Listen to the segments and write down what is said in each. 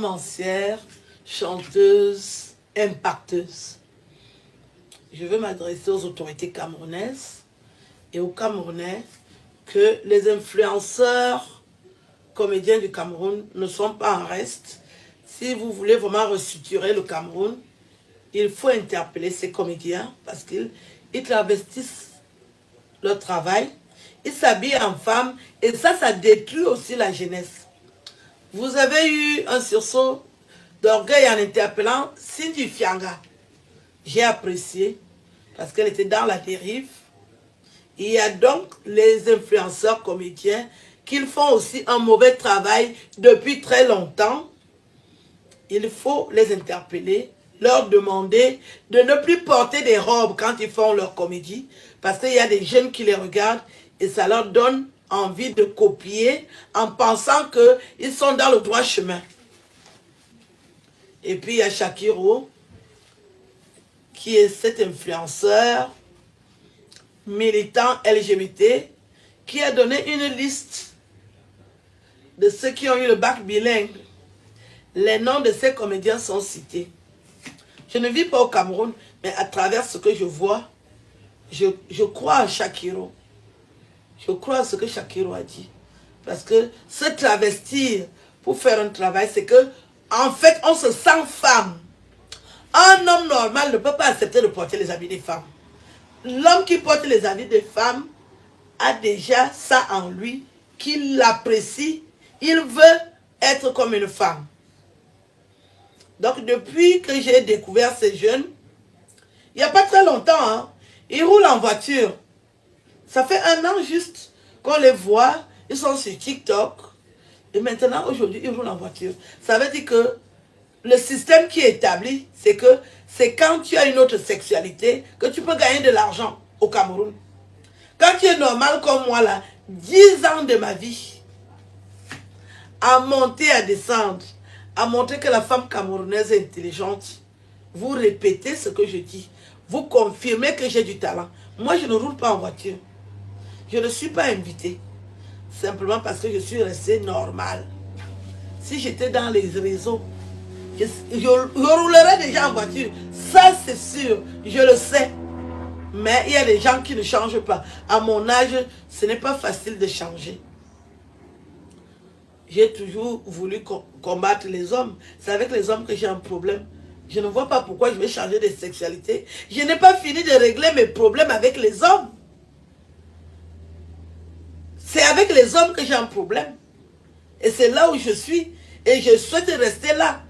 romancière, chanteuse, impacteuse. Je veux m'adresser aux autorités camerounaises et aux Camerounais que les influenceurs comédiens du Cameroun ne sont pas en reste. Si vous voulez vraiment restructurer le Cameroun, il faut interpeller ces comédiens parce qu'ils travestissent leur travail, ils s'habillent en femmes et ça détruit aussi la jeunesse. Vous avez eu un sursaut d'orgueil en interpellant Cindy Fianga. J'ai apprécié parce qu'elle était dans la dérive. Il y a donc les influenceurs comédiens qui font aussi un mauvais travail depuis très longtemps. Il faut les interpeller, leur demander de ne plus porter des robes quand ils font leur comédie, parce qu'il y a des jeunes qui les regardent et ça leur donne envie de copier en pensant qu'ils sont dans le droit chemin. Et puis il y a Shakiro, qui est cet influenceur militant LGBT, qui a donné une liste de ceux qui ont eu le bac bilingue. Les noms de ces comédiens sont cités. Je ne vis pas au Cameroun, mais à travers ce que je vois, je crois à Shakiro. Je crois à ce que Shakiro a dit. Parce que se travestir pour faire un travail, c'est que, en fait, on se sent femme. Un homme normal ne peut pas accepter de porter les habits des femmes. L'homme qui porte les habits des femmes a déjà ça en lui, qu'il l'apprécie. Il veut être comme une femme. Donc, depuis que j'ai découvert ces jeunes, il n'y a pas très longtemps, hein, ils roulent en voiture. Ça fait un an juste qu'on les voit, ils sont sur TikTok. Et maintenant, aujourd'hui, ils roulent en voiture. Ça veut dire que le système qui est établi, c'est que c'est quand tu as une autre sexualité que tu peux gagner de l'argent au Cameroun. Quand tu es normal comme moi, là, 10 ans de ma vie, à monter, à descendre, à montrer que la femme camerounaise est intelligente, vous répétez ce que je dis. Vous confirmez que j'ai du talent. Moi, je ne roule pas en voiture. Je ne suis pas invitée. Simplement parce que je suis restée normale. Si j'étais dans les réseaux, je roulerais déjà en voiture. Ça, c'est sûr. Je le sais. Mais il y a des gens qui ne changent pas. À mon âge, ce n'est pas facile de changer. J'ai toujours voulu combattre les hommes. C'est avec les hommes que j'ai un problème. Je ne vois pas pourquoi je vais changer de sexualité. Je n'ai pas fini de régler mes problèmes avec les hommes. C'est avec les hommes que j'ai un problème. Et c'est là où je suis. Et je souhaite rester là.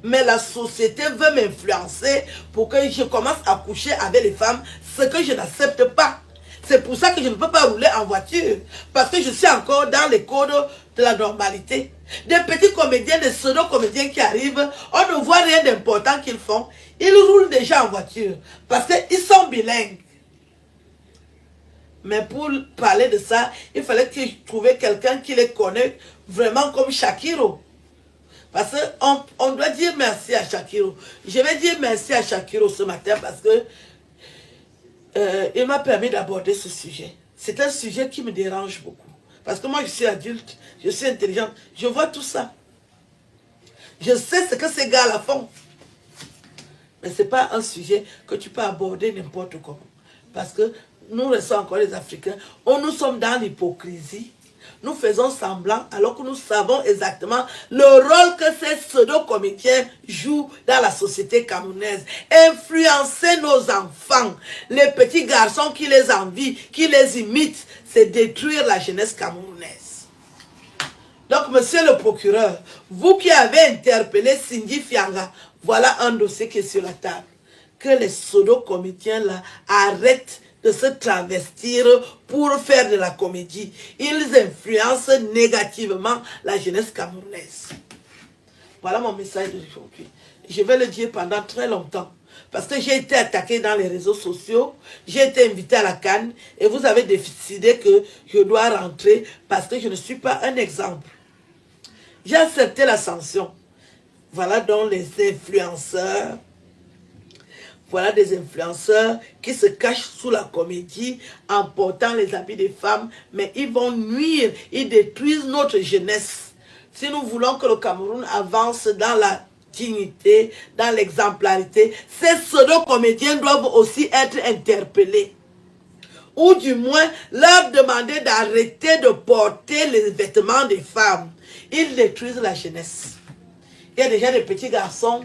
Mais la société veut m'influencer pour que je commence à coucher avec les femmes, ce que je n'accepte pas. C'est pour ça que je ne peux pas rouler en voiture. Parce que je suis encore dans les codes de la normalité. Des petits comédiens, des pseudo-comédiens qui arrivent, on ne voit rien d'important qu'ils font. Ils roulent déjà en voiture. Parce qu'ils sont bilingues. Mais pour parler de ça, il fallait que je trouve quelqu'un qui les connaît vraiment comme Shakiro. Parce qu'on doit dire merci à Shakiro. Je vais dire merci à Shakiro ce matin parce que il m'a permis d'aborder ce sujet. C'est un sujet qui me dérange beaucoup. Parce que moi, je suis adulte, je suis intelligente, je vois tout ça. Je sais ce que ces gars-là font. Mais ce n'est pas un sujet que tu peux aborder n'importe comment. Parce que nous restons encore les Africains. Nous sommes dans l'hypocrisie. Nous faisons semblant alors que nous savons exactement le rôle que ces pseudo-comédiens jouent dans la société camerounaise. Influencer nos enfants, les petits garçons qui les envient, qui les imitent, c'est détruire la jeunesse camerounaise. Donc, monsieur le procureur, vous qui avez interpellé Cindy Fianga, voilà un dossier qui est sur la table. Que les pseudo-comédiens là arrêtent de se travestir pour faire de la comédie. Ils influencent négativement la jeunesse camerounaise. Voilà mon message d'aujourd'hui. Je vais le dire pendant très longtemps. Parce que j'ai été attaqué dans les réseaux sociaux, j'ai été invité à la CAN et vous avez décidé que je dois rentrer parce que je ne suis pas un exemple. J'ai accepté la sanction. Voilà donc les influenceurs. Voilà des influenceurs qui se cachent sous la comédie en portant les habits des femmes, mais ils vont nuire, ils détruisent notre jeunesse. Si nous voulons que le Cameroun avance dans la dignité, dans l'exemplarité, ces pseudo-comédiens doivent aussi être interpellés. Ou du moins leur demander d'arrêter de porter les vêtements des femmes. Ils détruisent la jeunesse. Il y a déjà des petits garçons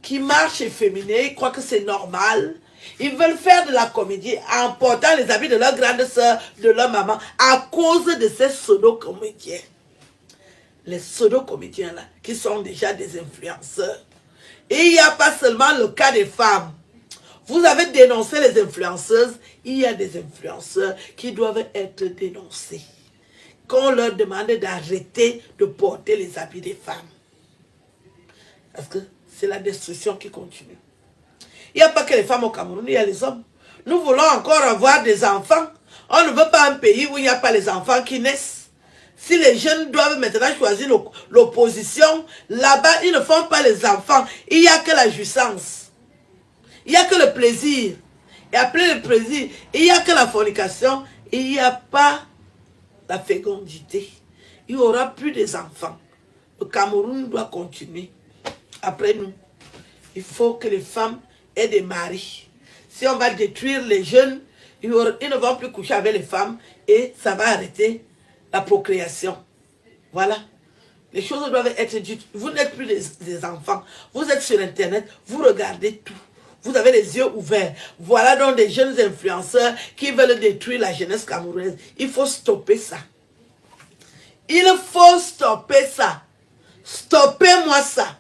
qui marchent efféminés, ils croient que c'est normal. Ils veulent faire de la comédie en portant les habits de leur grande sœur, de leur maman, à cause de ces pseudo-comédiens. Les pseudo-comédiens là, qui sont déjà des influenceurs. Et il n'y a pas seulement le cas des femmes. Vous avez dénoncé les influenceuses, il y a des influenceurs qui doivent être dénoncés. Qu'on leur demande d'arrêter de porter les habits des femmes. Parce que c'est la destruction qui continue. Il n'y a pas que les femmes au Cameroun, il y a les hommes. Nous voulons encore avoir des enfants. On ne veut pas un pays où il n'y a pas les enfants qui naissent. Si les jeunes doivent maintenant choisir l'opposition, là-bas, ils ne font pas les enfants. Il n'y a que la jouissance. Il n'y a que le plaisir. Et après le plaisir, il n'y a que la fornication. Il n'y a pas la fécondité. Il n'y aura plus des enfants. Le Cameroun doit continuer. Après nous, il faut que les femmes aient des maris. Si on va détruire les jeunes, ils ne vont plus coucher avec les femmes et ça va arrêter la procréation. Voilà. Les choses doivent être dites. Vous n'êtes plus des enfants. Vous êtes sur Internet, vous regardez tout. Vous avez les yeux ouverts. Voilà donc des jeunes influenceurs qui veulent détruire la jeunesse camerounaise. Il faut stopper ça. Il faut stopper ça. Stoppez-moi ça.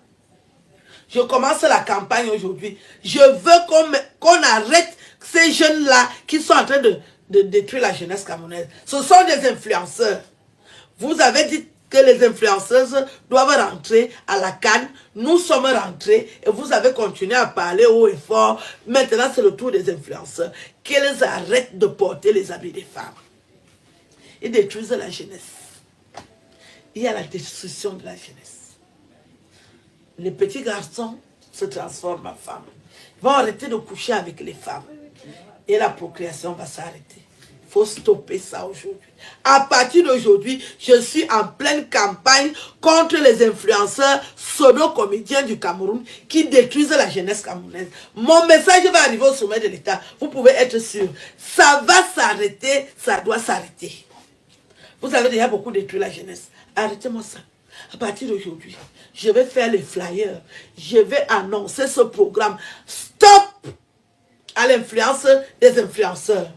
Je commence la campagne aujourd'hui. Je veux qu'on arrête ces jeunes-là qui sont en train de détruire la jeunesse camerounaise. Ce sont des influenceurs. Vous avez dit que les influenceuses doivent rentrer à la CAN. Nous sommes rentrés et vous avez continué à parler haut et fort. Maintenant, c'est le tour des influenceurs. Qu'ils arrêtent de porter les habits des femmes. Ils détruisent la jeunesse. Il y a la destruction de la jeunesse. Les petits garçons se transforment en femmes. Ils vont arrêter de coucher avec les femmes. Et la procréation va s'arrêter. Il faut stopper ça aujourd'hui. À partir d'aujourd'hui, je suis en pleine campagne contre les influenceurs pseudo-comédiens du Cameroun qui détruisent la jeunesse camerounaise. Mon message va arriver au sommet de l'État. Vous pouvez être sûr. Ça va s'arrêter, ça doit s'arrêter. Vous avez déjà beaucoup détruit la jeunesse. Arrêtez-moi ça. À partir d'aujourd'hui, je vais faire les flyers. Je vais annoncer ce programme. Stop à l'influence des influenceurs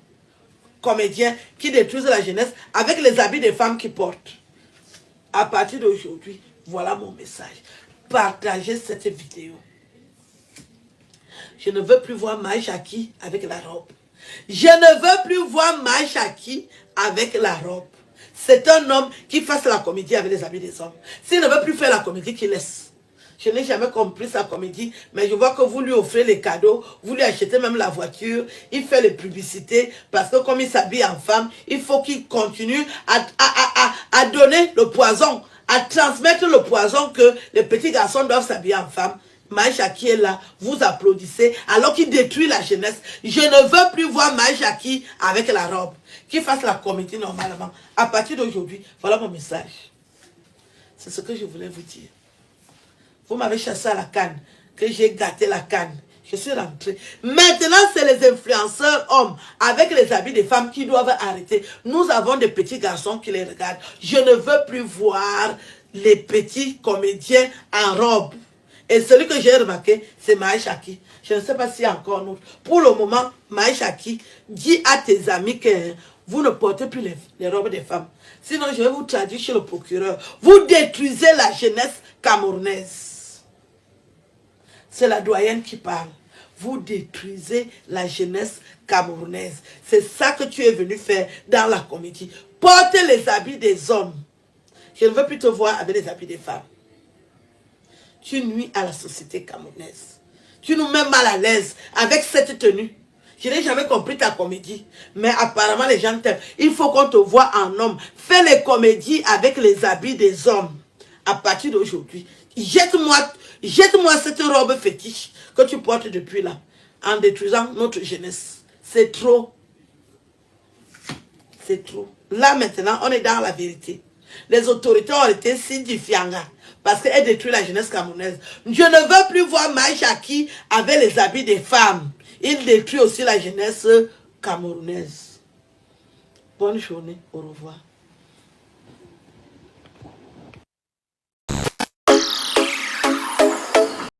comédiens qui détruisent la jeunesse avec les habits des femmes qui portent. À partir d'aujourd'hui, voilà mon message. Partagez cette vidéo. Je ne veux plus voir Maïchaki avec la robe. Je ne veux plus voir Maïchaki avec la robe. C'est un homme qui fasse la comédie avec les habits des hommes. S'il ne veut plus faire la comédie, qu'il laisse. Je n'ai jamais compris sa comédie, mais je vois que vous lui offrez les cadeaux, vous lui achetez même la voiture, il fait les publicités, parce que comme il s'habille en femme, il faut qu'il continue à donner le poison, à transmettre le poison que les petits garçons doivent s'habiller en femme. Maïchaki est là, vous applaudissez, alors qu'il détruit la jeunesse. Je ne veux plus voir Maïchaki avec la robe, qu'il fasse la comédie normalement. À partir d'aujourd'hui, voilà mon message. C'est ce que je voulais vous dire. Vous m'avez chassé à la canne, que j'ai gâté la canne. Je suis rentrée. Maintenant, c'est les influenceurs hommes avec les habits des femmes qui doivent arrêter. Nous avons des petits garçons qui les regardent. Je ne veux plus voir les petits comédiens en robe. Et celui que j'ai remarqué, c'est Maïchaki. Je ne sais pas s'il y a encore un autre. Pour le moment, Maïchaki, dis à tes amis que vous ne portez plus les robes des femmes. Sinon, je vais vous traduire chez le procureur. Vous détruisez la jeunesse camerounaise. C'est la doyenne qui parle. Vous détruisez la jeunesse camerounaise. C'est ça que tu es venu faire dans la comédie. Portez les habits des hommes. Je ne veux plus te voir avec les habits des femmes. Tu nuis à la société camerounaise. Tu nous mets mal à l'aise avec cette tenue. Je n'ai jamais compris ta comédie. Mais apparemment, les gens t'aiment. Il faut qu'on te voie en homme. Fais les comédies avec les habits des hommes. À partir d'aujourd'hui, jette-moi cette robe fétiche que tu portes depuis là, en détruisant notre jeunesse. C'est trop. C'est trop. Là maintenant, on est dans la vérité. Les autorités ont été signifiantes parce qu'elle détruit la jeunesse camerounaise. Je ne veux plus voir Maïchaki avec les habits des femmes. Il détruit aussi la jeunesse camerounaise. Bonne journée, au revoir.